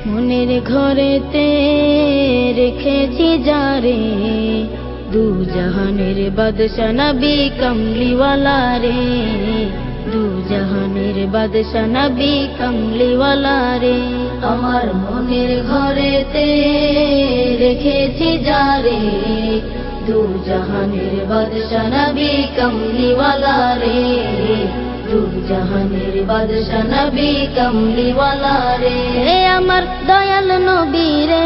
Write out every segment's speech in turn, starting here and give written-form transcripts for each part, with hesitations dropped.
মনের ঘরেতে রেখেছি যারে, দু জাহানের বাদশা নবী কমলিওয়ালা রে, দু জাহানের বাদশা নবী কমলিওয়ালা রে। আমার মনের ঘরেতে রেখেছি যারে, দু জাহানের বাদশা নবী কমলিওয়ালা রে, দু জাহানের বাদশা নবী কমলিওয়ালা রে। আমার দয়াল নবী রে,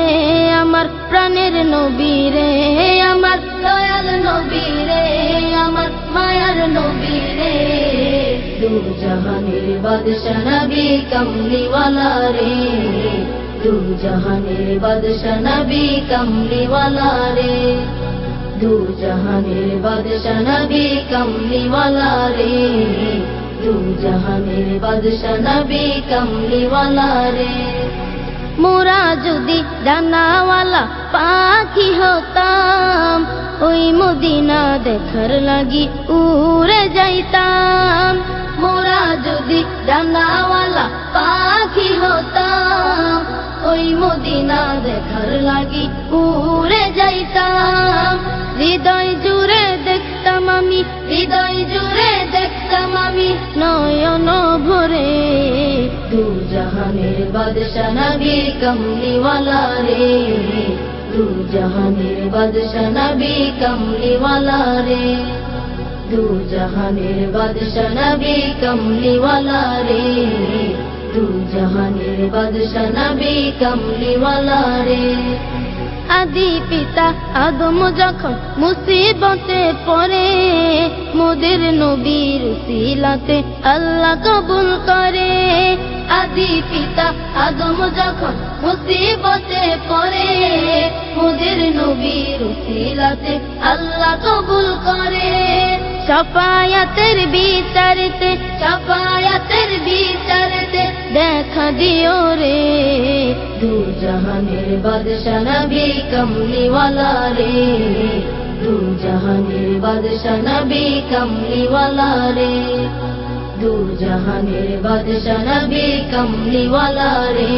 আমার প্রাণের নবী রে, আমার দয়াল নবী রে, আমার মায়ার নবী রে, দু জাহানের বাদশা নবী কমলিওয়ালা রে, দু জাহানের বাদশা নবী কমলিওয়ালা রে, দু জাহানের বাদশা নবী কমলিওয়ালা রে, দু জাহানের বাদশা নবী কমলিওয়ালা রে। মোরা যদি ডানাওয়ালা পাখি হতাম, ওই মদিনা দেখার লাগি উড়ে যাইতাম। মোরা যদি ডানাওয়ালা পাখি হতাম, ওই মদিনা দেখার লাগি উড়ে যাইতাম। হৃদয় জুড়ে দেখতাম আমি, হৃদয় জুড়ে দেখতাম আমি নয়ন ভরে, দু জাহানের বাদশা নবী কমলিওয়ালা রে, দু জাহানের বাদশা নবী কমলিওয়ালা রে, দু জাহানের বাদশা নবী কমলিওয়ালা রে, দু জাহানের বাদশা নবী কমলিওয়ালা রে। আদি পিতা আদম যখন মুসিবতে পড়ে, মোদের নবীর উসিলাতে আল্লাহ কবুল করে। আদি পিতা আদম যখন মুসিবতে পড়ে, মোদের নবীর উসিলাতে আল্লাহ কবুল করে। শাফায়াতের বিচারতে, শাফায়াতের বিচারতে দেখা দিও রে, দু জাহানের বাদশা নবী কমলিওয়ালা রে, দু জাহানের বাদশা নবী কমলিওয়ালা রে, দু জাহানের বাদশা নবী কমলিওয়ালা রে,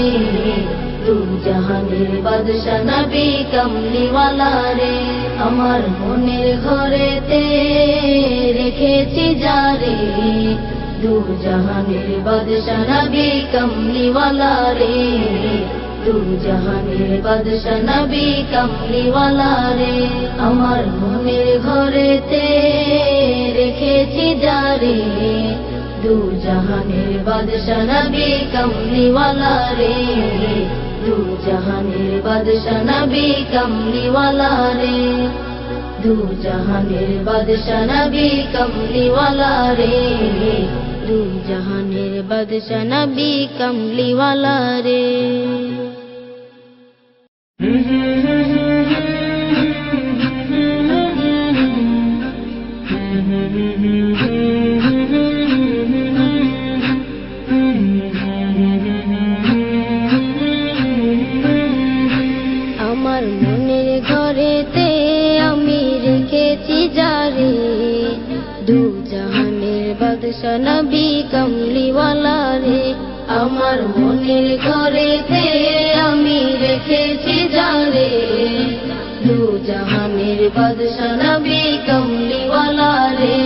দু জাহানের বাদশা নবী কমলিওয়ালা রে। আমার মনের ঘরেতে রেখেছি যারে, দু জাহানের বাদশা নবী কমলিওয়ালা রে, দু জাহানের বাদশা নবী কমলিওয়ালা রে। আমার মনের ঘরেতে রেখেছি যারে, দু জাহানের বাদশা নবী কমলিওয়ালা রে, দু জাহানের বাদশা নবী কমলিওয়ালা রে, দু জাহানের বাদশা নবী কমলিওয়ালা রে, দু জাহানের বাদশা নবী কমলিওয়ালা রে। আমার মনের ঘরেতে আমি রেখেছি যারে, দু জাহানের বাদশা নবী কমলিওয়ালা রে। আমার মনের ঘরেতে আমি রেখেছি যারে, দু জাহানের বাদশা নবী কমলিওয়ালা রে,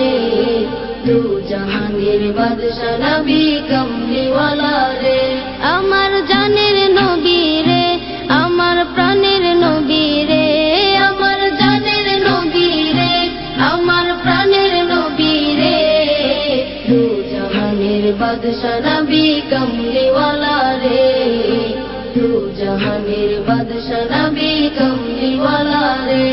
দু জাহানের বাদশা নবী কমলিওয়ালা রে। আমার জানের নবী রে, আমার প্রাণের নবী রে, আমার জানের নবী রে, আমার প্রাণের নবী রে, দু জাহানের বাদশা নবী কমলিওয়ালা রে, দু জাহানের বাদশা নবী কমলিওয়ালা রে।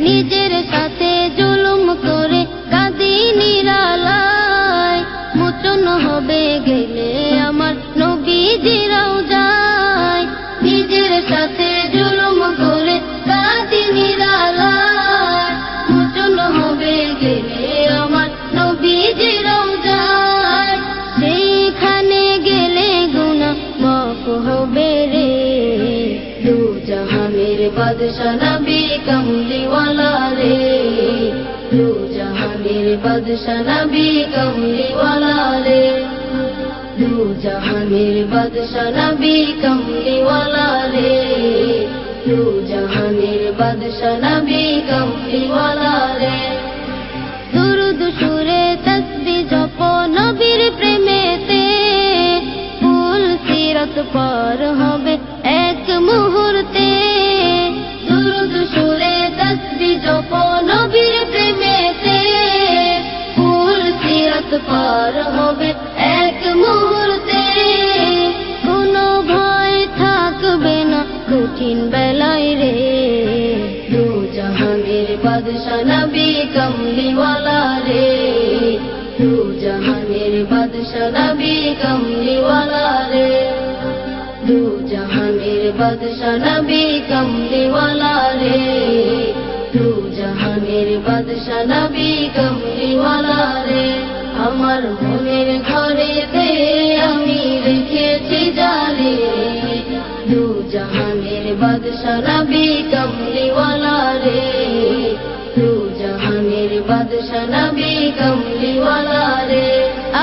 নিজের সাথে জুলুম করে কাঁদি নিরালায়, মোচন হবে গেলে আমার নবীজিরাও যায়। নিজের সাথে জুলুম করে কাঁদি নিরালায়, মোচন হবে গেলে আমার নবীজিরাও যায়। সেইখানে গেলে গুনাহ মাফ হবে রে দু জাহানের বাদশা নবী কমলিওয়ালা রে দু জাহানের বাদশা নবী কমলিওয়ালা রে দু জাহানের বাদশা নবী কমলিওয়ালা রে দু জাহানের বাদশা নবী কমলিওয়ালা রে দুরুদ সুরে তসবিহ জপ নবীর প্রেমেতে ফুল সিরাত পার হবে এক মুহূর্তে দুরুদ সুরে তসবিহ জপ নবীর প্রেমেতে ফুল সিরাত পার হবে এক মুহূর্তে কোনো ভয় থাকবে না কঠিন বেলায় রে দু জাহানের বাদশা নবী কমলিওয়ালা রে দু জাহানের বাদশা নবী কমলিওয়ালা রে দু জাহানের বাদশা নবী কমলিওয়ালা রে দু জাহানের বাদশা নবী কমলিওয়ালা রে আমার মনের ঘরেতে আমি রেখেছি জারে দু জাহানের বাদশা নবী কমলিওয়ালা রে দু জাহানের বাদশা নবী কমলিওয়ালা রে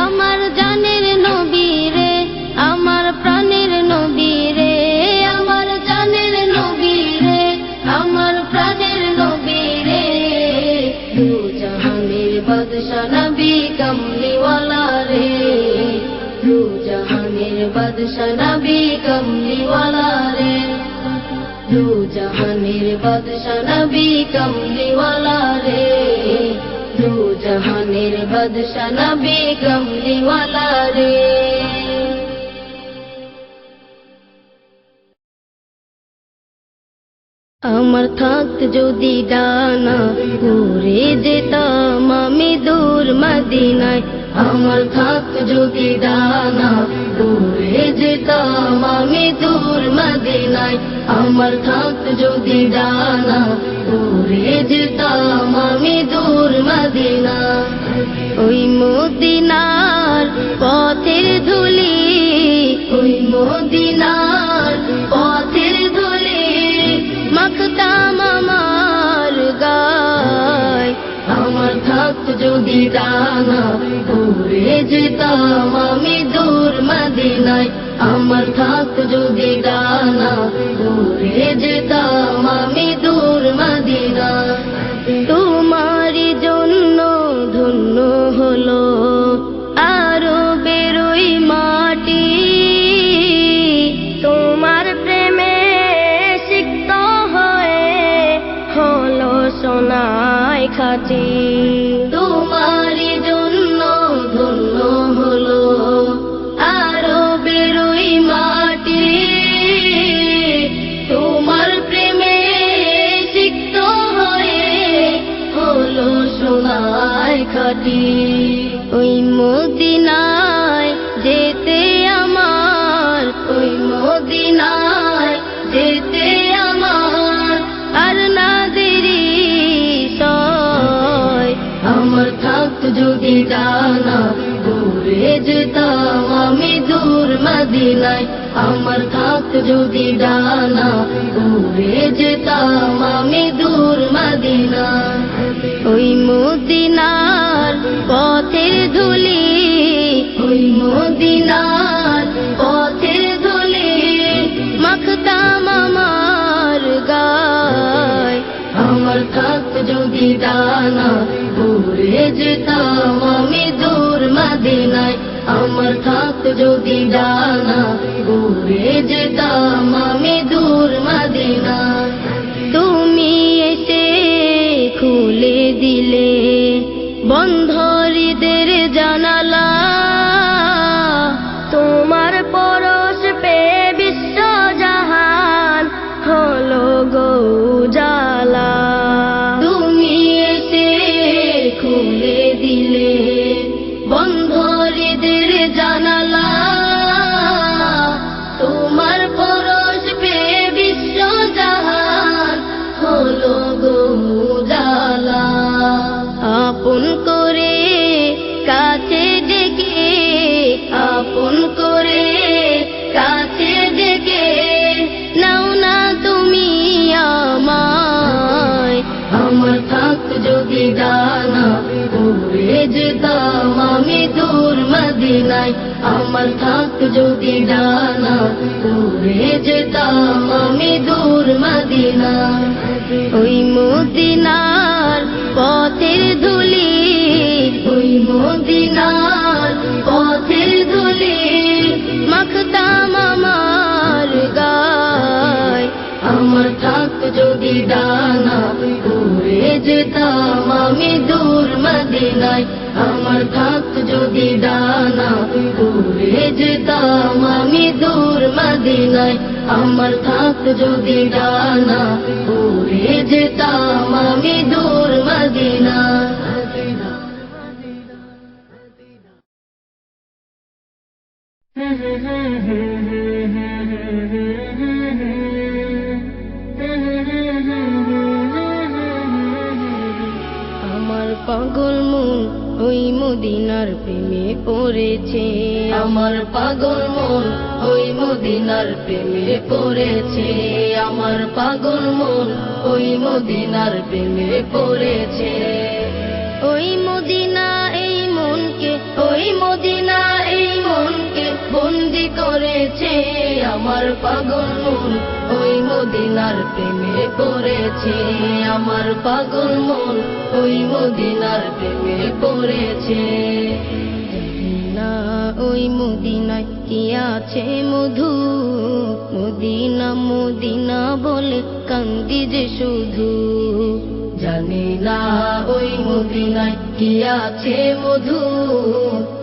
আমার জানের নবী রে আমার প্রাণের নবী রে আমার জানের নবী রে আমার প্রাণের নবী রে দু জাহানের বাদশা নবী কমলিওয়ালা রে দু জাহানের বাদশা নবী কমলিওয়ালা রে দু জাহানের বাদশা নবী কমলিওয়ালা রে দু জাহানের বাদশা নবী কমলিওয়ালা রে আমার থাকত যদি ডানা উড়ে যেতাম আমি দূর মদিনায় আমার থাকত যদি ডানা উড়ে যেতাম আমি দূর মদিনায় আমার থাকত যদি ডানা উড়ে যেতাম আমি দূর মদিনা ওই মদিনার পথের ধুলি ওই মদিনার পথের ধুলি মাখতাম আমার গায় আমার থাকত যদি ডানা উড়ে যেতাম আমি দূর মদিনায় আমার থাকত যদি ডানা উড়ে যেতাম আমি দূর মদিনা তোমারই জন্য ধন্য হলো আরো বেরোই মাটি তোমার প্রেমে সিক্ত হয়ে হলো সোনায় খাঁটি তোমারই জন্য ধন্য হলো আরো বেরোই মাটি তোমার প্রেমে সিক্ত হয়ে হলো সোনায় খাঁটি ওই মদিনায় যেতে আমার ওই মদিনায় যেতে আমার আর না দেরি সয় আমার থাকত যদি ডানা উড়ে যেতাম আমি দূর মদিনায় আমার থাকত যদি ডানা উড়ে যেতাম আমি দূর মদিনা ওই মদিনার পথের ধুলি ওই মদিনার পথের ধুলি মাখতাম আমার গায় আমার থাকত যদি ডানা উড়ে যেতাম আমি দূর মদিনায় আমার থাকত যদি ডানা উড়ে যেতাম আমি দূর মদিনা তুমি এসে খুলে দিলে বন্ধ হৃদের জানালা তোমার পরশ পেয়ে বিশ্ব জাহান হলো গো উজালা তুমি এসে খুলে দিলে বন্ধ হৃদের জানালা তোমার মদিনায় আমার থাকত যদি ডানা উড়ে যেতাম আমি দূর মদিনায় ওই মদিনার পথের ধুলি ওই মদিনার পথের ধুলি মাখতাম আমার গায় আমার থাকত যদি ডানা উড়ে যেতাম আমি দূর মদিনায় আমার থাকত যদি ডানা উড়ে যেতাম আমি দূর মদিনায় আমার থাকত যদি ডানা উড়ে যেতাম আমি দূর মদিনায় আমার পাগল মন ওই মদিনার প্রেমে পড়েছে আমার পাগল মন ওই মদিনার প্রেমে পড়েছে আমার পাগল মন ওই মদিনার প্রেমে পড়েছে ওই মদিনা এই মনকে ওই মদিনা এই মনকে বন্দি করেছে আমার পাগল মন ওই মদিনার প্রেমে পড়েছে আমার পাগল মন ওই মদিনার প্রেমে পড়েছে না ওই মদিনায় কি আছে মধু মদিনা মদিনা বলে কান্দি যে শুধু জানি না ওই মদিনায় কি আছে মধু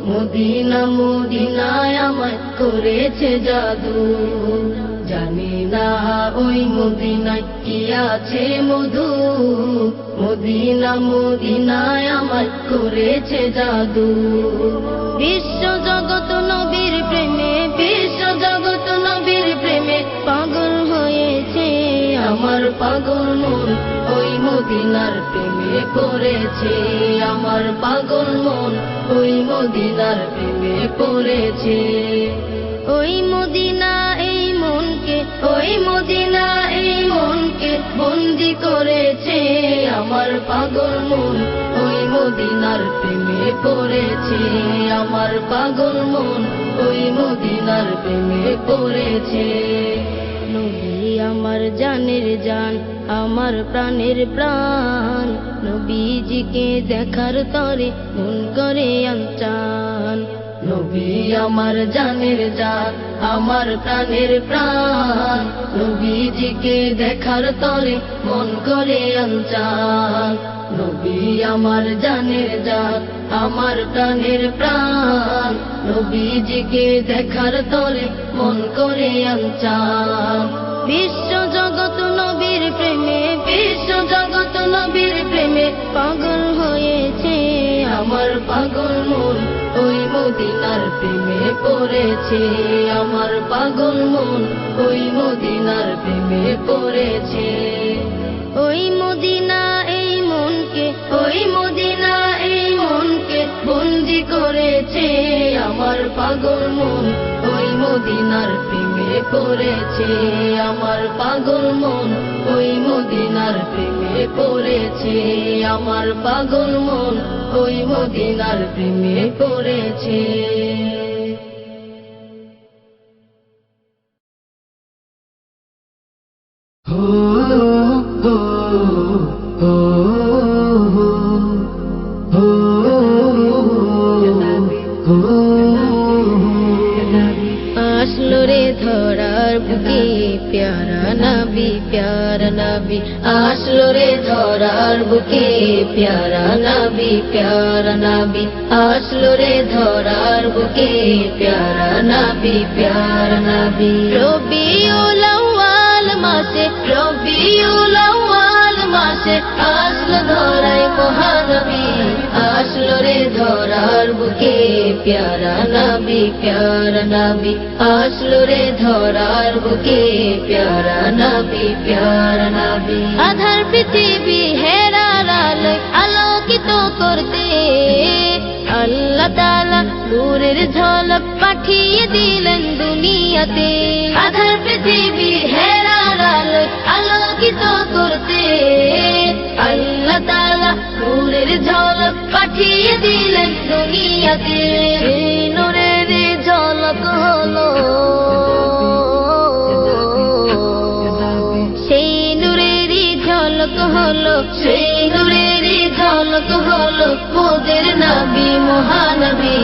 মদিনা মদিনায় আমায় করেছে জাদু জানি না ওই মদিনায় কি আছে মধু মদিনা মদিনায় আমায় করেছে জাদু বিশ্ব জগৎ নবীর প্রেমে বিশ্ব জগৎ নবীর প্রেমে পাগল হয়েছে আমার পাগল মন ওই মদিনার প্রেমে পড়েছে আমার পাগল মন ওই মদিনার প্রেমে পড়েছে ওই মদিনা এই মনকে ওই মদিনা এই মনকে বন্দি করেছে আমার পাগল মন ওই মদিনার প্রেমে পড়েছে আমার পাগল মন ওই মদিনার প্রেমে পড়েছে নবী আমার জানের জান আমার প্রাণের প্রাণ নবীজিকে দেখার তরে মন করে আনচান নবী আমার জানের জান আমার প্রাণের প্রাণ নবীজিকে দেখার তরে মন করে আনচান নবী আমার জানের জান আমার প্রাণের প্রাণ নবীজিকে দেখার তরে মন করে আনচান বিশ্ব জগৎ নবীর প্রেমে বিশ্ব জগৎ নবীর প্রেমে পাগল হয়েছে আমার পাগল মন ওই মদিনার প্রেমে পড়েছে আমার পাগল মন ওই মদিনার প্রেমে পড়েছে ওই মদিনা এই মনকে ওই মদিনা এই মনকে বন্দি করেছে আমার পাগল মন ওই মদিনার প্রেমে পড়েছে আমার পাগল মন ওই মদিনার প্রেমে পড়েছে আমার পাগল মন ওই মদিনার প্রেমে পড়েছে আসলো রে ধরার বুকে প্যারা নবী আসলো রে ধরার বুকে প্যারা নবী আসলো রে ধরার বুকে প্যারা নবী রবিউল আউয়াল মাসে রবিউল আউয়াল মাসে আসলো ধরায় মহানবী আসলো রে ধরার বুকে প্যারা নবী আসলো রে ধরার বুকে প্যারা নবী আধার পৃথিবী হেরার আলোয় আলোকিত করতে আল্লাহ তাআলা নূরের ঝলক পাঠিয়ে দিলেন দুনিয়াতে আধার পৃথিবী হেরার আলোয় আলোকিত করতে আল্লাহ তাআলা নূরের ঝলক পাঠিয়ে দিলেন দুনিয়াতে নূরের হলো সেই নূরেরই ঝলক হলো মোদের নবী মহানবী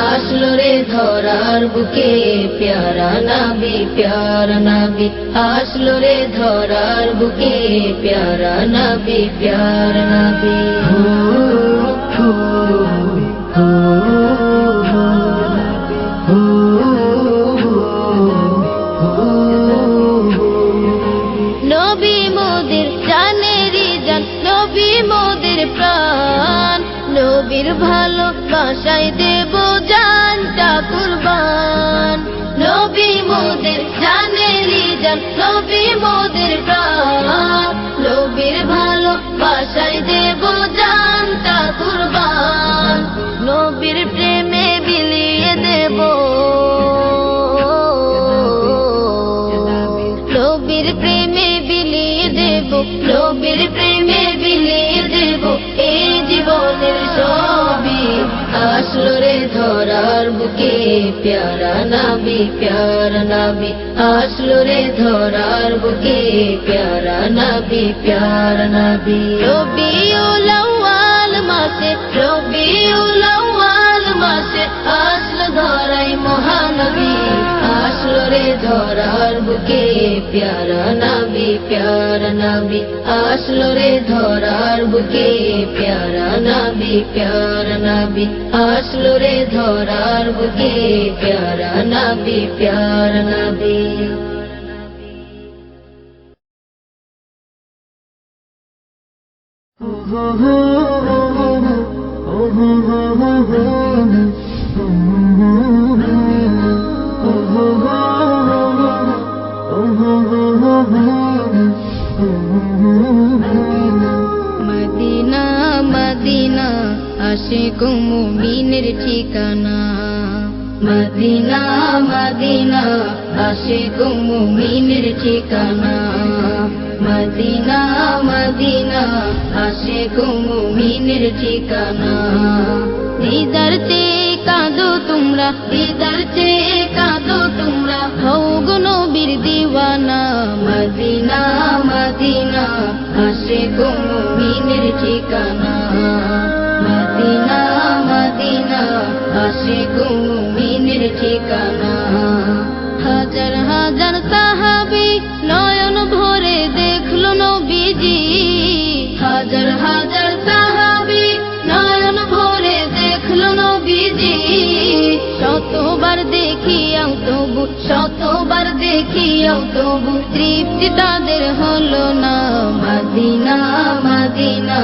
আসলো রে ধরার বুকে প্যারা নবী আসলো রে ধরার বুকে প্যারা নবী নবী মোদের জানেরই জান নবী মোদের প্রাণ নবীর ভালোবাসায় দেব জানটা কুরবান নবী মোদের জানেরই জান নবী মোদের প্রাণ নবীর ভালোবাসায় দেব জানটা কুরবান নবীর প্রেমে বিলিয়ে দেব নবীর প্রেমে বিলিয়ে দেব নবীর প্রেমে বিলিয়ে দেব এই জীবনের সবই আসলো রে ধরার বুকে প্যারা নবী আসলো রে ধরার বুকে প্যারা নবী রবিউল আউয়াল মাসে রবিউল আউয়াল মাসে আসলো ধরাই মহানবী আসলো রে ধরার বুকে প্যারা নবী আসলো রে ধরার বুকে প্যারা নবী আসলো রে ধরার বুকে প্যারা নবী মদিনা মদিনা আশিক মুমিনের ঠিকানা মদিনা মদিনা আশিক মুমিনের ঠিকানা মদিনা মদিনা আশিক মুমিনের ঠিকানা দিদার চেয়ে কাঁদো তোমরা দিদার চেয়ে কাঁদো তোমরা হও গো নবীর দিওয়ানা মদিনা মদিনা আশিক মুমিনের ঠিকানা মদিনা মদিনা আশিক মুমিনের ঠিকানা হাজার হাজার সাহাবী নয়ন ভরে দেখলো নবীজি হাজার হাজার সাহাবী নয়ন ভরে দেখলো নবীজি শতবার দেখিয়াও তবু তৃপ্তি তাদের হলো না মদিনা মদিনা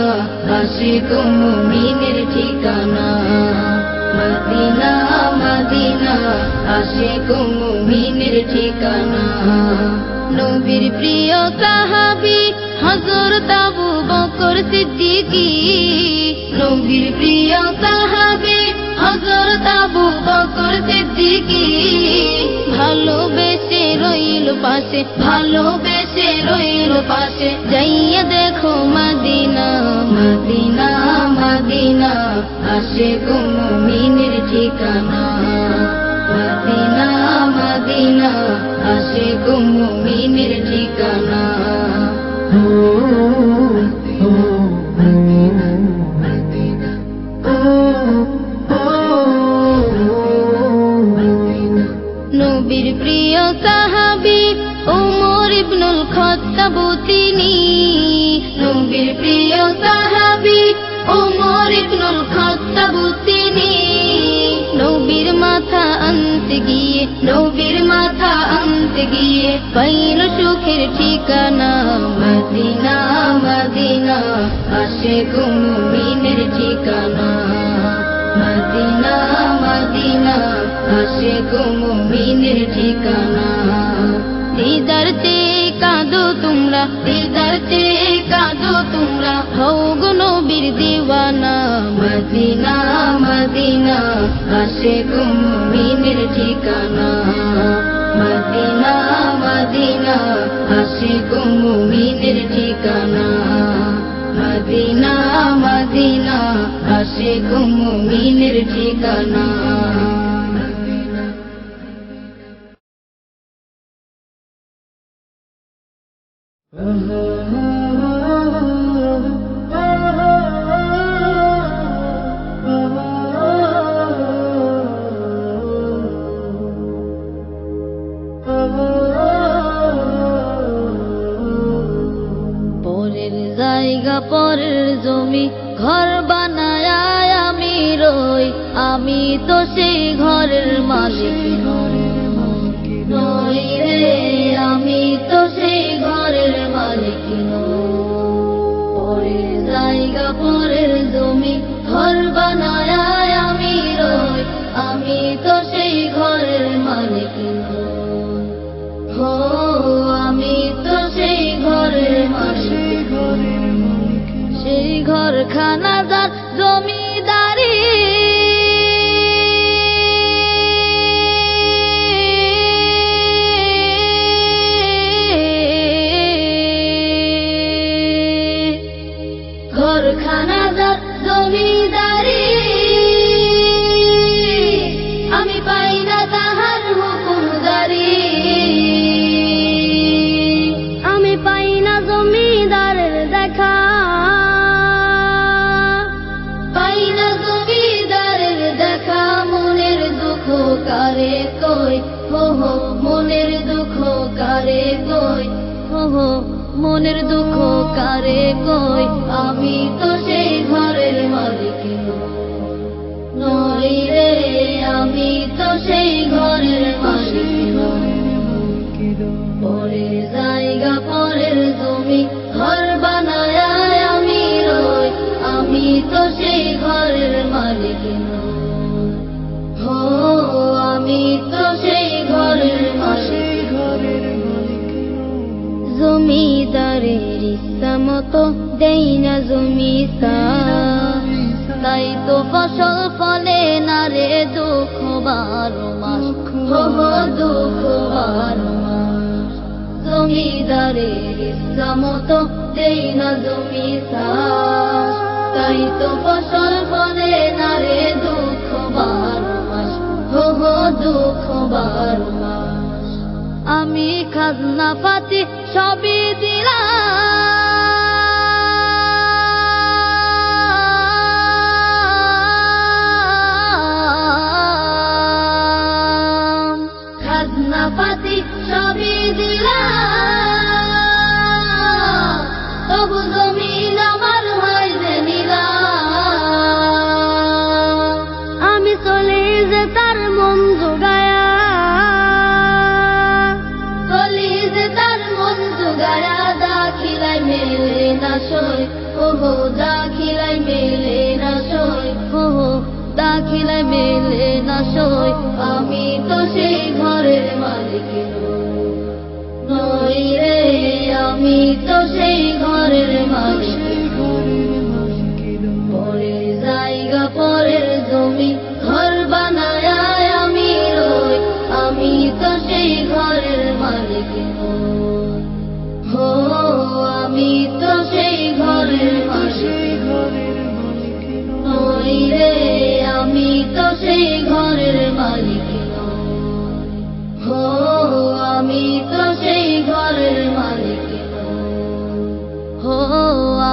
আশিক মুমিনের ঠিকানা মদিনা মদিনা আশিক মুমিনের ঠিকানা নবীর প্রিয় সাহাবী হযরত আবু বকর সিদ্দিকী নবীর প্রিয় সাহাবী হযরত আবু বকর সিদ্দিকী ভালোবেসে রইল পাশে যাইয়া দেখো মদিনা মদিনা মদিনা আশিক মুমিনের ঠিকানা মদিনা মদিনা আশিক মুমিনের ঠিকানা নবীর প্রিয় সাহাবী ওমর ইবনুল খাত্তাব তিনি নবীর প্রিয় সাহাবী ওমর ইবনুল খাত্তাব তিনি নবীর মাথা আনতে গিয়ে পাইল সুখের ঠিকানা মদিনা মদিনা আশিক মুমিনের ঠিকানা মদিনা মদিনা আশিক মুমিনের ঠিকানা দিদার চেয়ে কাঁদো তোমরা হও গো নবীর দিওয়ানা মদিনা মদিনা আশিক মুমিনের ঠিকানা মদিনা মদিনা আশিক মুমিনের ঠিকানা মদিনা মদিনা আশিক মুমিনের ঠিকানা পরের জায়গা পরের জমি ঘর বানায় আমি রই, আমি তো সেই ঘরের মালিক নই রে, আমি তো সেই ঘরের মালিক নই। পরের জায়গা পরের জমি ঘর বানায় আমি রই, আমি তো সেই ঘরের মালিক নই। হো আমি তো সেই ঘরের মালিক, সেই ঘরখানা যার জমিদারি, ঘরখানা যার জমিদারি, আমি পাই না তাহার হুকুমদারি, আমি পাই না জমিদারের দেখা, পাই না জমিদারের দেখা। মনের দুঃখ কারে কই, হো হো মনের দুঃখ কারে কই, হো হো মনের দুঃখ কারে কই, আমি তো সেই ঘরের মালিক নই রে, আমি তো সেই ঘরের মালিক নই। পরের জায়গা পরের জমি ঘর বানায় আমি রই, আমি তো সেই ঘরের মালিক নই। হো আমি তো সেই ঘরের মালিক। জমিদারের ইচ্ছা মতো দেই না জমি সার, তাই তো ফসল ফলে না রে দুঃখ 12 মাস, হো হো দুঃখ 12 মাস। জমিদারের ইচ্ছা মতো দেই না জমি সার, তাই তো ফসল ফলে না রে দুঃখ 12 মাস, হো হো দুঃখ 12 মাস। আমি খাজনা পাতি সবই দিলাম, খাজনা পাতি সবই দিলাম, তবু জমিন আমার হয় যে নিলাম। আমি চলে যে তার মন জোগায়া, চলি যে তার মন জোগায়া, দাখিলাই মেলে না সই, ও হো দাখিলাই মেলে না সই, ও হো দাখিলাই মেলে না সই। আমি তো সেই ঘরের মালিক নই রে, আমি তো সেই ঘরের মালিক। পরের জায়গা পরের জমি ঘর বানায় আমি রই, আমি তো সেই ঘরের মালিক নই। হো আমি তো সেই ঘরের মালিক নই রে, আমি তো সেই ঘরের মালিক নই। হো আমি তো সেই ঘরের মালিক নই, হো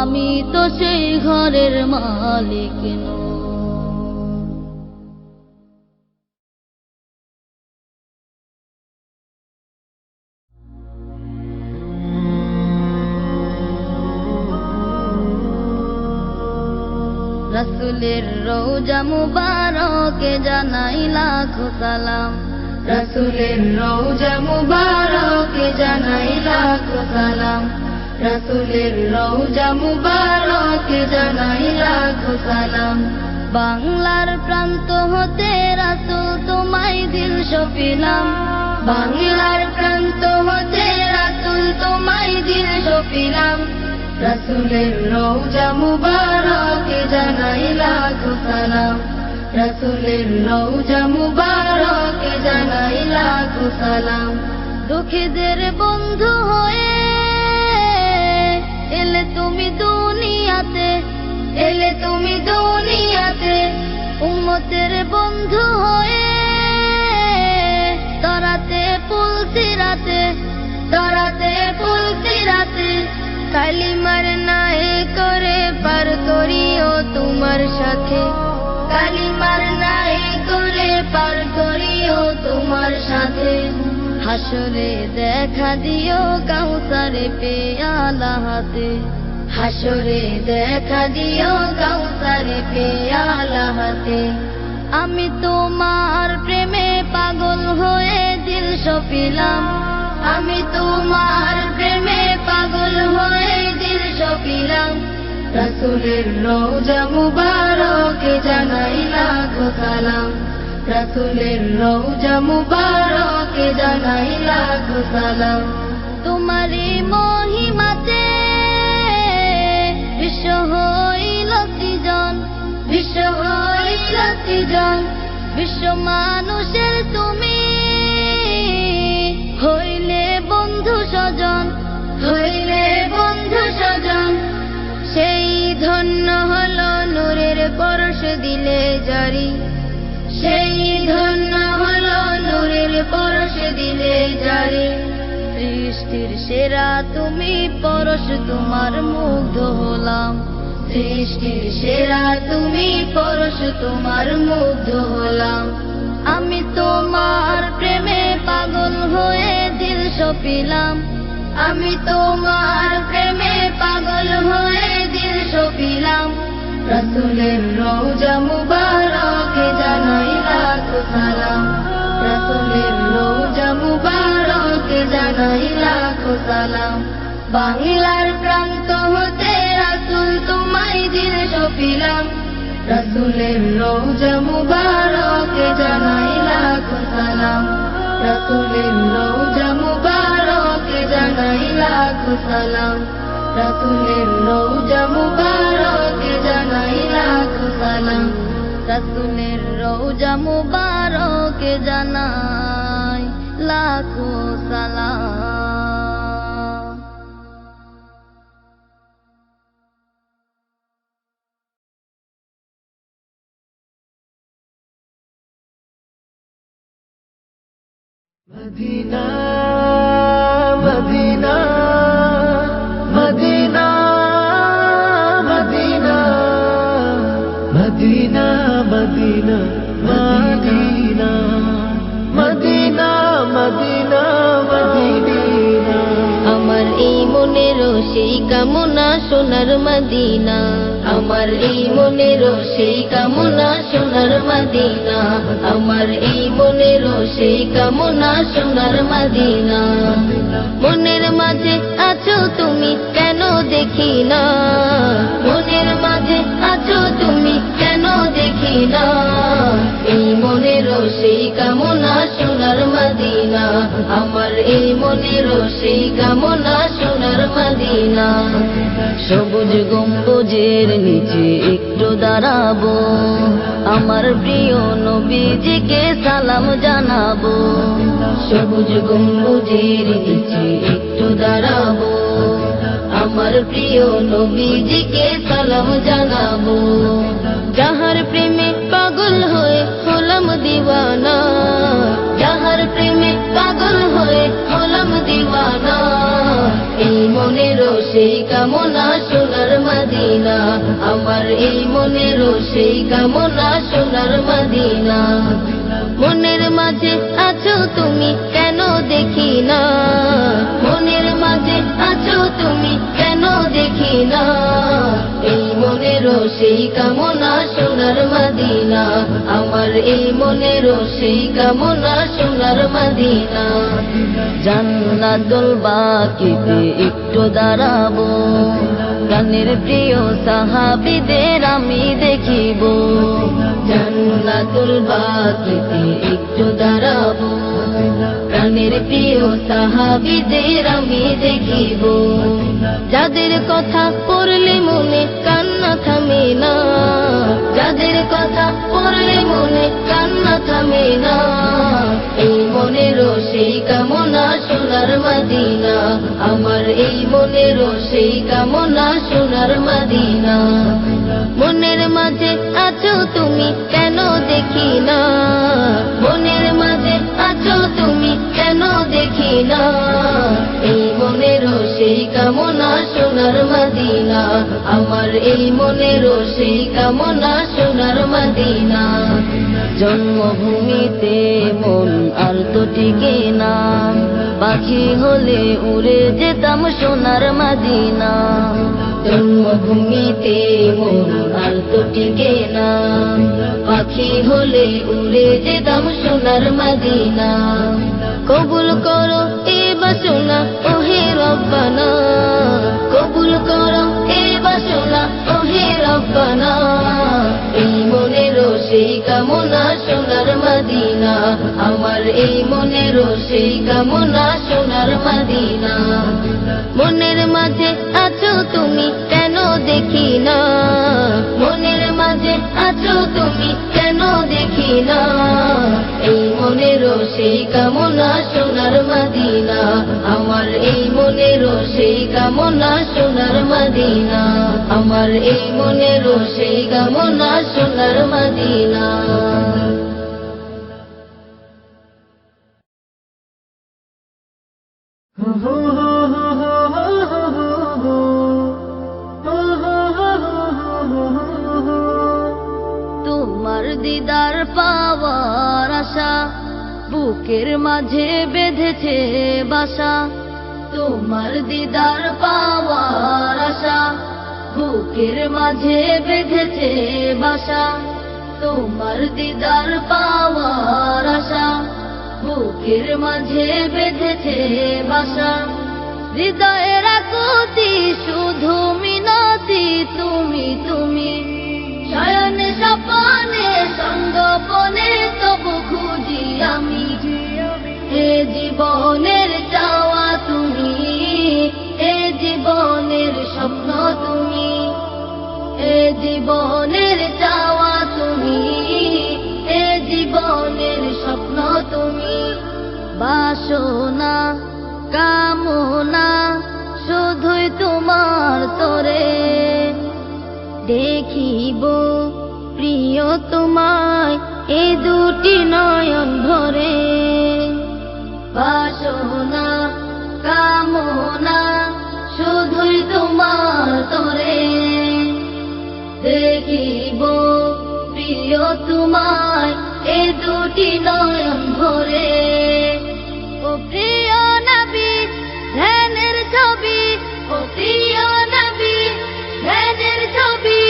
আমি তো সেই ঘরের মালিক নই। রাসূলের রওজা মুবারকে জানাই লাখো সালাম, রাসূলের রওজা মুবারকে জানাই লাখো সালাম, রাসূলের রওজা মুবারকে জানাই লাখো সালাম। বাংলার প্রান্ত হতে রাসূল তোমায় দিল সপিলাম, বাংলার প্রান্ত হতে রাসূল তোমায় দিল সপিলাম। রাসূলের রওজা মুবারকে জানাই লাখো সালাম, রাসূলের রওজা মুবারকে জানাই লাখো সালাম। দুঃখীদের বন্ধু হয়ে এলে তুমি দুনিয়াতে, এলে তুমি দুনিয়াতে, উম্মতের বন্ধু হয়ে তরাতে পুলসিরাতে, তরাতে পুলসিরাতে। তোমার সাথে, কালিমার নাই করে পার করিও তোমার সাথে। হাসরে দেখা দিও কাউসারে পেয়ালা হাতে, হাসরে দেখা দিও কাউসারে পেয়ালা হাতে। আমি তোমার প্রেমে পাগল হয়ে দিল সপিলাম, আমি তোমার প্রেমে পাগল হয়ে দিল সপিলাম। রাসূলের রওজা মুবারকে জানাই লাখো সালাম, রাসূলের রওজা মুবারকে জানাই লাখো সালাম। তোমারই মহিমাতে বিশ্ব হইল সৃজন, বিশ্ব হইল সৃজন। বিশ্ব মানুষের তুমি হইলে বন্ধু স্বজন, হইলে বন্ধু স্বজন। সেই ধন্য হলো নূরের পরশ দিলে জারি, সেই ধন্য হলো নূরের পরশ দিলে জারি। সৃষ্টির সেরা তুমি পরশ তোমার মুগ্ধ হলাম, সৃষ্টির সেরা তুমি পরশ তোমার মুগ্ধ হলাম। আমি তোমার প্রেমে পাগল হয়ে দিল সপিলাম, আমি তোমার প্রেমে পাগল হয়ে দিল সপিলাম। রাসূলের রওজা মুবারকে জানাই লাখো সালাম, রাসূলের রওজা মুবারকে জানাই লাখো সালাম। বাংলার প্রান্ত হতে রাসূল তোমায় দিল সপিলাম, রাসূলের রওজা মুবারকে জানাই লাখো সালাম, রাসূলের রওজা মুবারকে জানাই লাখো সালাম, রাসূলের রওজা মুবারকে জানাই লাখো সালাম, রাসূলের রওজা মুবারকে জানাই লাখো সালাম। মদিনা মদিনা মদিনা মদিনা মদিনা মদিনা মদিনা মদিনা মদিনা মদিনা। আমার এই মনের সেই কামনা সোনার মদিনা, আমার এই মনের সেই কামনা সোনার মদিনা, আমার এই মনের সেই কামনা সোনার মদিনা। মনের মাঝে আছো তুমি কেন দেখি না, মনের মাঝে আছো তুমি কেন দেখি না। এই মনের সেই কামনা সোনার মদিনা, আমার এই মনের সেই কামনা সোনার মদিনা। সবুজ গম্বুজের নিচে একটু দাঁড়াবো, আমার প্রিয় নবীজিকে সালাম জানাবো। সবুজ গম্বুজের নিচে একটু দাঁড়াবো, আমার প্রিয় নবীজিকে সালাম জানাবো। যাহার প্রেমে পাগল হয়ে হলাম দিওয়ানা, যাহার প্রেমে পাগল হয়ে হলাম দিওয়ানা। এই মনের সেই কামনা সোনার মদিনা, আমার এই মনের সেই কামনা সোনার মদিনা। মনের মাঝে আছো তুমি কেন দেখি না, মনের মাঝে আছো তুমি কেন দেখি না। এই মনের সেই কামনা সোনার মদিনা, আমার এই মনের সেই কামনা সোনার মদিনা। জান্নাতুল বাকিতে একটু দাঁড়াবো, প্রাণের প্রিয় সাহাবীদের আমি দেখিব। জান্নাতুল বাকিতে একটু দাঁড়াবো, প্রাণের প্রিয় সাহাবীদের আমি দেখিব। যাদের কথা পড়লে মনে কান্না থামে না, যাদের কথা পড়লে মনে কান্না থামে না। এই মনের সেই কামনা সোনার মদিনা, আমার এই মনের সেই কামনা সোনার মদিনা। মনের মাঝে আছো তুমি কেন দেখি না, মনের মাঝে আছো তুমি কেন দেখি না। এই মনের সেই সেই কামনা সোনার মদিনা, আমার এই মনেরও সেই কামনা সোনার মদিনা। জন্মভূমিতে মন আর তো টিকে না, পাখি হলে উড়ে যেতাম সোনার মদিনা। জন্মভূমিতে মন আর তো টিকে না, পাখি হলে উড়ে যেতাম সোনার মদিনা। কবুল করো এ বাসনা ওহে রব্বানা, কবুল করো এ বাসনা ওহে রব্বানা। এই মনেরও সেই কামনা সোনার মদিনা, আমার এই মনেরও সেই কামনা সোনার মদিনা। মনের মাঝে আছো তুমি কেন দেখি না, মনের মাঝে আছো তুমি কেন দেখি না। এই মনেরও সেই কামনা সোনার মদিনা, আমার এই মনেরও সেই কামনা সোনার মদিনা, আমার এই মনেরও সেই কামনা সোনার মদিনা। তোমার দিদার পাওয়ার আশা বুকের মাঝে বেঁধেছে বাসা, তোমার দিদার পাওয়ার আশা বুকের মাঝে বেঁধেছে বাসা, তোমার দিদার পাওয়ার আশা বুকের মাঝে বেঁধেছে বাসা। হৃদয়ের আকুতি শুধু মিনতি তুমি তুমি, শয়নে স্বপনে সঙ্গোপনে তবু খুঁজি আমি। এ জীবনের চাওয়া তুমি, এ জীবনের স্বপ্ন তুমি, এ জীবনের চাওয়া তুমি, এ জীবনের স্বপ্ন তুমি। বাসনা কামনা শুধুই তোমার তরে, দেখিব প্রিয় তোমায় এ দুটি নয়ন ভরে। বাসনা কামনা শুধুই তোমার তরে, দেখিব প্রিয় তোমায় এ দুটি নয়ন ভরে। ও প্রিয় নবী ধ্যানের ছবি, ও প্রিয় নবী ধ্যানের ছবি,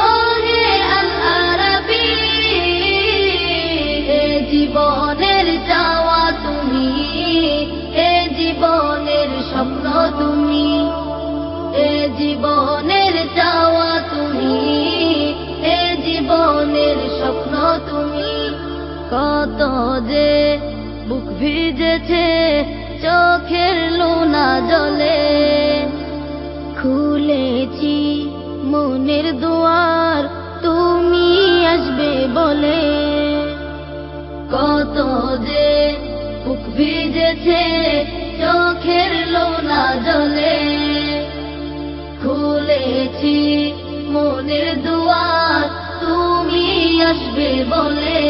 ও হে আল আরাবী। এ জীবনের চাওয়া তুমি, এ জীবনের স্বপ্ন তুমি, এ জীবনের চাওয়া তুমি, এ জীবনের স্বপ্ন তুমি। কত যে বুক ভিজেছে চোখের লোনা জলে, খুলেছি মনের দুয়ার তুমি আসবে বলে। কত যে বুক ভিজেছে চোখের লোনা জলে, খুলেছি মনের দুয়ার তুমি আসবে বলে।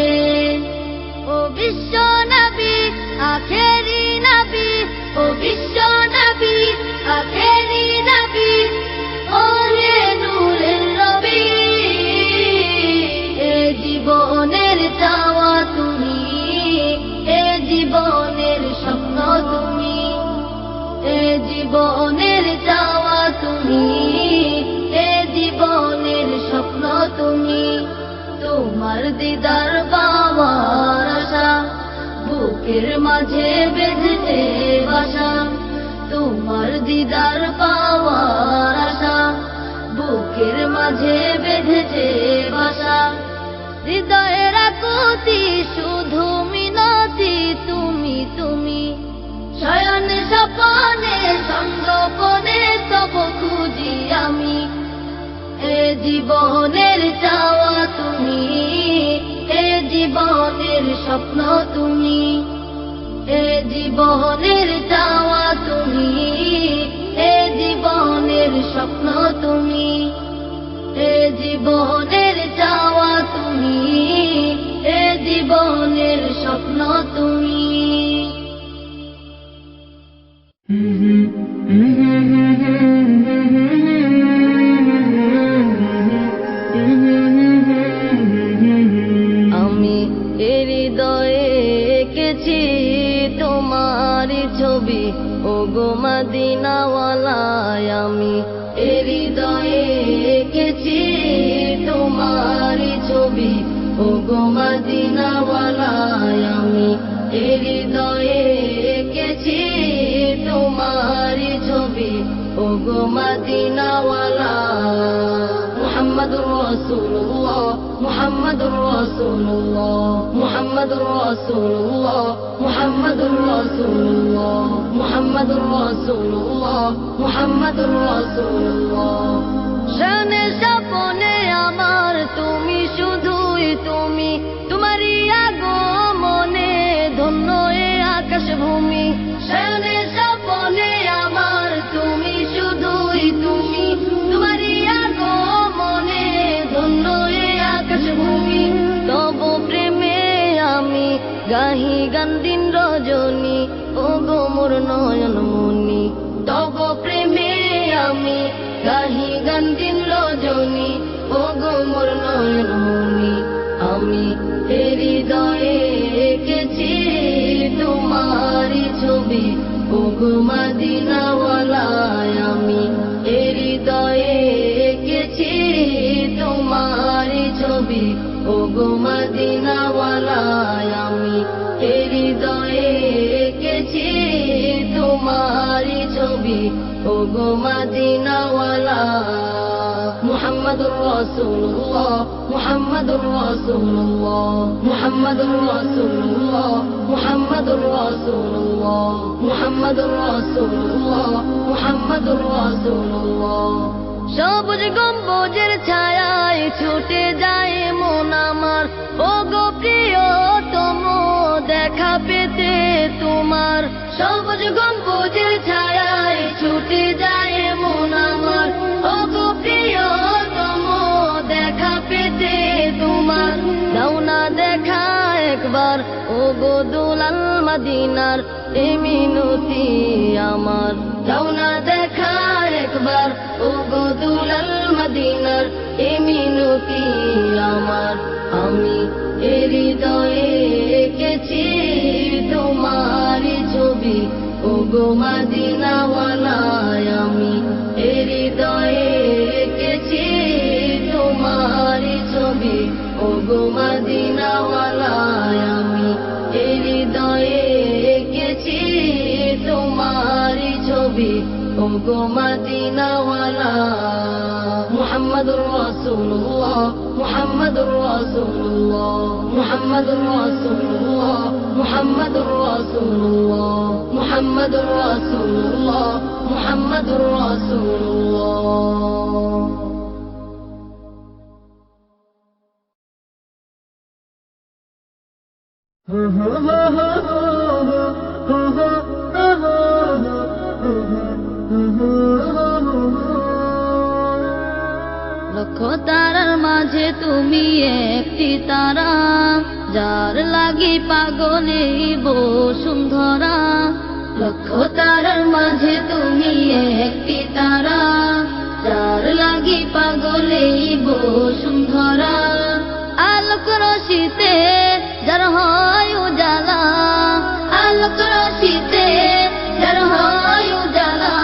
ও বিশ্ব নবী আখেরি নবী, ও বিশ্ব নবী আখেরি নবী, ও হে নূরের নবী। এ জীবনের চাওয়া তুমি, এ জীবনের স্বপ্ন তুমি, এ জীবনের চাওয়া তুমি, এ জীবনের স্বপ্ন তুমি। তোমার দিদার পাওয়ার আশা বুকের মাঝে বেঁধেছে বাসা, তোমার দিদার পাওয়ার আশা বুকের মাঝে বেঁধেছে বাসা। হৃদয়ের আকুতি শুধু মিনতি তুমি তুমি, শয়নে স্বপনে সঙ্গোপনে তবু খুঁজি আমি। এ জীবনের চাওয়া তুমি, এ জীবনের স্বপ্ন তুমি, এ জীবনের চাওয়া তুমি, এ জীবনের স্বপ্ন তুমি, এ জীবনের চাওয়া তুমি, এ জীবনের স্বপ্ন তুমি। মদিনাওয়ালায় আমি হৃদয়ে এঁকেছি তোমারই ছবি ওগো মদিনাওয়ালায় আমি হৃদয়ে এঁকেছি তোমারই ছবি ওগো মদিনাওয়ালা মুহাম্মাদুর রাসূলুল্লাহ মুহাম্মাদুর রাসূলুল্লাহ মুহাম্মাদুর রাসূলুল্লাহ মুহাম্মাদুর রাসূলুল্লাহ মুহাম্মাদুর রাসূলুল্লাহ মুহাম্মাদুর রাসূলুল্লাহ শানে স্বপ্নে আমার তুমি শুধুই তুমি তোমারই আগমনে ধন্য এ আকাশ ভূমি শানে স্বপ্নে আমার তুমি শুধুই তুমি তোমারই আগমনে ধন্য এ আকাশ ভূমি তব প্রেমে আমি গাহি গান দিন রজনী ওগো মোর নয়ন মনি তব প্রেমে আমি গাহি গান দিন রজনী ওগো মোর নয়ন মনি আমি হৃদয়ে এঁকেছি তোমারই ছবি ওগো মদিনাওয়ালায় আমি হৃদয়ে এঁকেছি তোমারই ছবি ওগো মদিনাওয়ালায় আমি হৃদয়ে এঁকেছি তোমারই ছবি ওগো মদিনাওয়ালা মুহাম্মাদুর রাসূলুল্লাহ মুহাম্মাদুর রাসূলুল্লাহ মুহাম্মাদুর রাসূলুল্লাহ মুহাম্মাদুর রাসূলুল্লাহ মুহাম্মাদুর রাসূলুল্লাহ মুহাম্মাদুর রাসূলুল্লাহ সবুজ গম্বুজের ছায়ায় ছুটে যায় মন আমার ওগো প্রিয়তম দেখা পেতে তোমার সবুজ গম্বুজের ছায়ায় ছুটে যায় মন আমার ওগো প্রিয়তম দেখা পেতে তোমার দাও না দেখা একবার ওগো দুলাল মদিনার এ মিনতি আমার দাও না দেখা একবার ওগো দুলাল মদিনার এ মিনতি আমার আমি হৃদয়ে এঁকেছি তোমারই ছবি ওগো মদিনাওয়ালায় আমি হৃদয়ে এঁকেছি তোমারই ছবি ওগো মদিনাওয়ালায় আমি হৃদয়ে এঁকেছি তোমারই ছবি ওগো মদিনাওয়ালা মুহাম্মাদুর রাসূলুল্লাহ মুহাম্মাদুর রাসূলুল্লাহ মুহাম্মাদুর রাসূলুল্লাহ মুহাম্মাদুর রাসূলুল্লাহ মুহাম্মাদুর রাসূলুল্লাহ মুহাম্মাদুর রাসূলুল্লাহ লক্ষ তারার মাঝে তুমি একটি তারা যার লাগি পাগলে বসুন্ধরা লক্ষ তারার মাঝে তুমি একটি তারা যার লাগি পাগলে বসুন্ধরা আলোক রশিতে যার হয় উজালা আলোক রশিতে যার হয় উজালা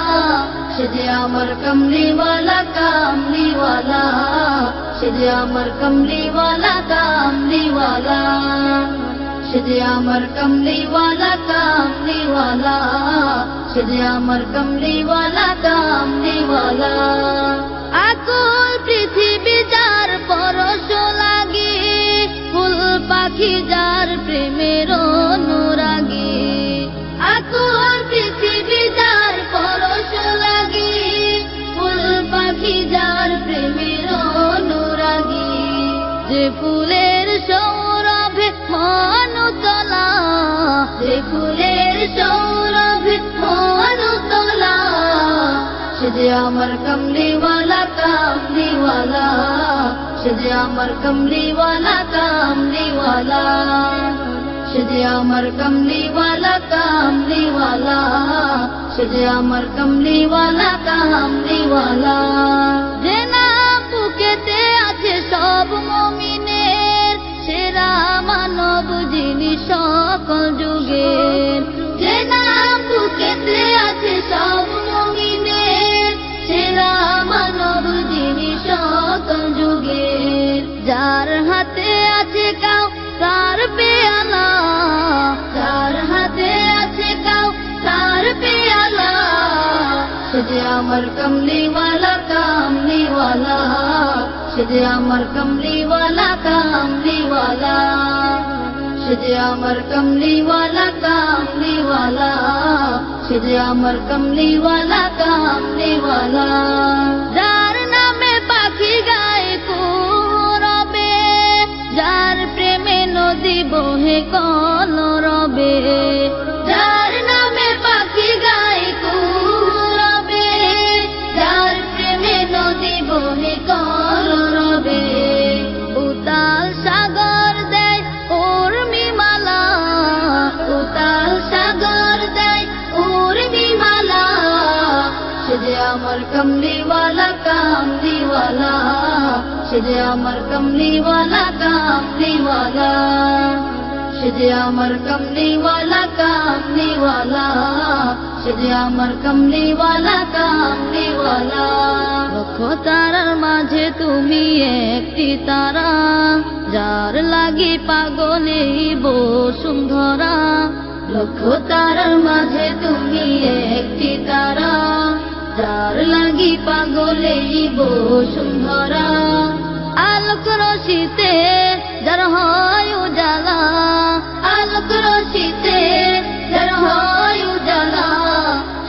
সে যে আমার কমলিওয়ালা কামলিওয়ালা সে যে আমার কমলিওয়ালা কামলিওয়ালা সে যে আমার কমলিওয়ালা কামলিওয়ালা সে যে আমার কমলিওয়ালা কামলিওয়ালা আকুল পৃথিবী যার পরশ লাগি ফুল পাখি যার প্রেমের অনুরাগী আকুল পৃথিবী যার পরশ লাগি ফুল পাখি যার প্রেমের অনুরাগী যে ফুলের সৌরভে মন তোলা যে ফুলের সৌরভে মন তোলা সে যে আমার কমলিওয়ালা কামলিওয়ালা সে যে আমার কমলিওয়ালা কামলিওয়ালা সে যে আমার কমলিওয়ালা কামলিওয়ালা সে যে আমার কমলিওয়ালা কামলিওয়ালা যে নাম বুকেতে আছে সব মুমিনের সেরা মানব যিনি সকল যুগের যে নাম বুকেতে আছে সব সে যে আমার কমলিওয়ালা কামলিওয়ালা, সে যে আমার কমলিওয়ালা কামলিওয়ালা, সে যে আমার কমলিওয়ালা কামলিওয়ালা, সে যে আমার কমলিওয়ালা কামলিওয়ালা। যার নামে পাখি গায়ে কুরবে, যার প্রেমে নদী বহে কলরবে, যার নামে পাখি গায়ে কুরবে, যার প্রেমে নদী বহে কলরবে। উতাল সাগর দেয় উর্মিমালা, উতাল সাগর দেয় উর্মিমালা, সে যে আমার কমলিওয়ালা কামলিওয়ালা, সে যে আমার কমলিওয়ালা কামলিওয়ালা, সে যে আমার কমলিওয়ালা কামলিওয়ালা, সে যে আমার কমলিওয়ালা কামলিওয়ালা। লক্ষ তারার মাঝে তুমি একটি তারা, যার লাগি পাগলে বসুন্ধরা। লক্ষ তারার মাঝে তুমি একটি তারা, যার লাগি পাগলে বসুন্ধরা। আলোক রশিতে যার হয় উজালা, আলোক রশিতে যার হয় উজালা,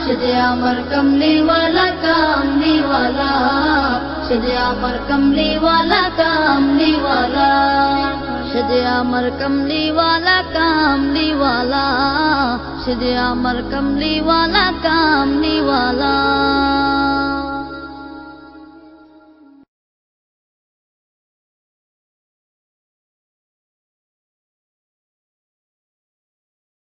সে যে আমার কমলিওয়ালা কামলিওয়ালা, সে যে আমার কমলিওয়ালা কামলিওয়ালা, সে যে আমার কমলিওয়ালা কামলিওয়ালা, সে যে আমার কমলিওয়ালা কামলিওয়ালা।